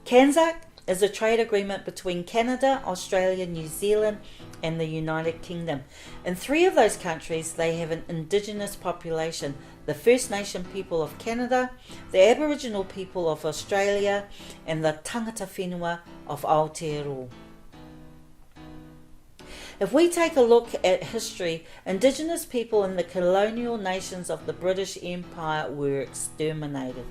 CANZUK is a trade agreement between Canada, Australia, New Zealand and the United Kingdom. In 3 of those countries they have an Indigenous population: the First Nation people of Canada, the Aboriginal people of Australia and the tangata whenua of Aotearoa. If we take a look at history, Indigenous people in the colonial nations of the British Empire were exterminated.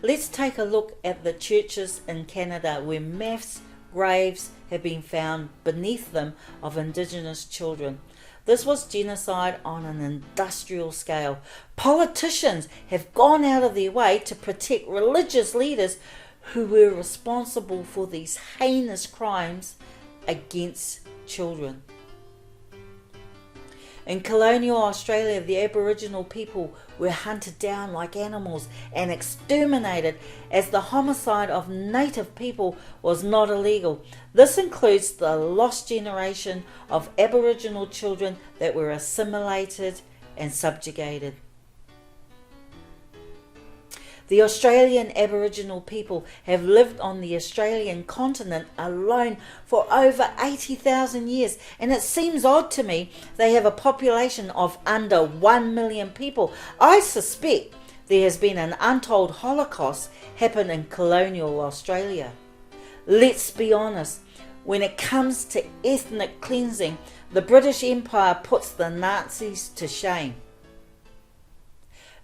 Let's take a look at the churches in Canada where mass graves have been found beneath them of Indigenous children. This was genocide on an industrial scale. Politicians have gone out of their way to protect religious leaders who were responsible for these heinous crimes against children. In colonial Australia, the Aboriginal people were hunted down like animals and exterminated, as the homicide of native people was not illegal. This includes the lost generation of Aboriginal children that were assimilated and subjugated. The Australian Aboriginal people have lived on the Australian continent alone for over 80,000 years, and it seems odd to me they have a population of under 1 million people. I suspect there has been an untold Holocaust happen in colonial Australia. Let's be honest, when it comes to ethnic cleansing, the British Empire puts the Nazis to shame.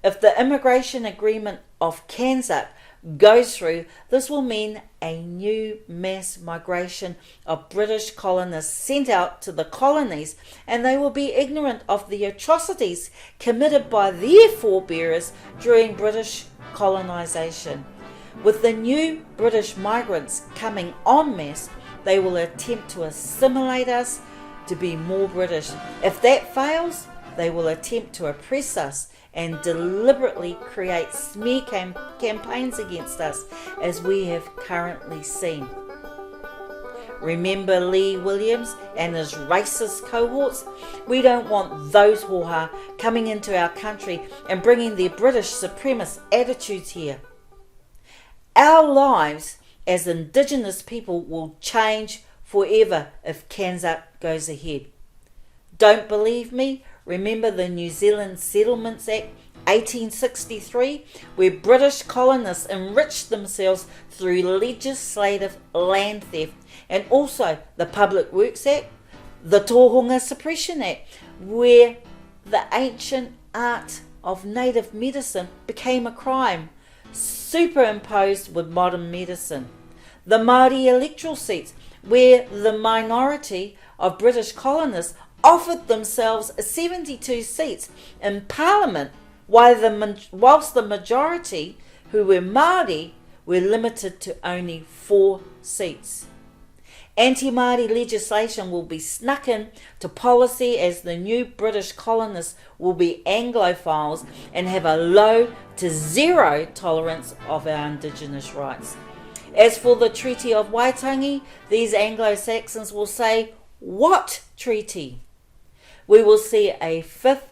If the immigration agreement of CANZUK goes through, this will mean a new mass migration of British colonists sent out to the colonies, and they will be ignorant of the atrocities committed by their forebears during British colonisation. With the new British migrants coming en masse, they will attempt to assimilate us to be more British. If that fails, they will attempt to oppress us and deliberately create smear campaigns against us, as we have currently seen. Remember Lee Williams and his racist cohorts? We don't want those hoha coming into our country and bringing their British supremacist attitudes here. Our lives as Indigenous people will change forever if CANZUK goes ahead. Don't believe me? Remember the New Zealand Settlements Act 1863, where British colonists enriched themselves through legislative land theft, and also the Public Works Act, the Tohunga Suppression Act, where the ancient art of native medicine became a crime, superimposed with modern medicine. The Māori electoral seats, where the minority of British colonists offered themselves 72 seats in Parliament, whilst the majority, who were Māori, were limited to only 4 seats. AntiMaori legislation will be snuck in to policy, as the new British colonists will be Anglophiles and have a low to zero tolerance of our Indigenous rights. As for the Treaty of Waitangi, these Anglo-Saxons will say, "What treaty?" We will see a 5th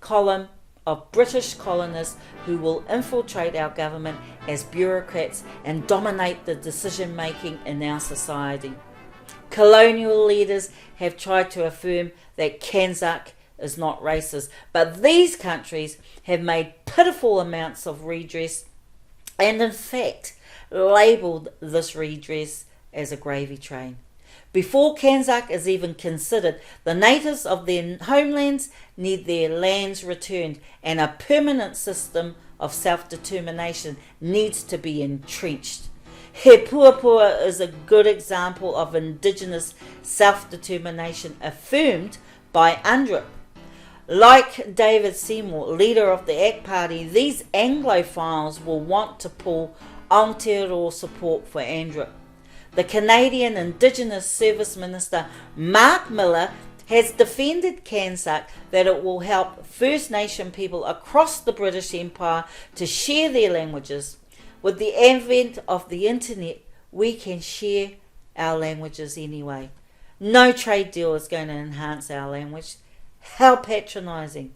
column of British colonists who will infiltrate our government as bureaucrats and dominate the decision making in our society. Colonial leaders have tried to affirm that CANZUK is not racist, but these countries have made pitiful amounts of redress and in fact labelled this redress as a gravy train. Before CANZUK is even considered, the natives of their homelands need their lands returned, and a permanent system of self-determination needs to be entrenched. He Puapua is a good example of Indigenous self-determination affirmed by UNDRIP. Like David Seymour, leader of the ACT Party, these Anglophiles will want to pull Aotearoa support for UNDRIP. The Canadian Indigenous Service Minister Mark Miller has defended CANZUK, that it will help First Nation people across the British Empire to share their languages. With the advent of the internet, we can share our languages anyway. No trade deal is going to enhance our language. How patronising.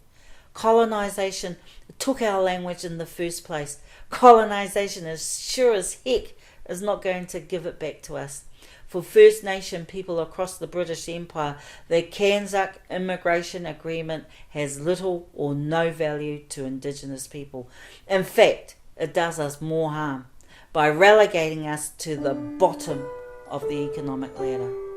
Colonisation took our language in the first place. Colonisation, as sure as heck, is not going to give it back to us. For First Nation people across the British Empire, the CANZUK immigration agreement has little or no value to Indigenous people. In fact, it does us more harm by relegating us to the bottom of the economic ladder.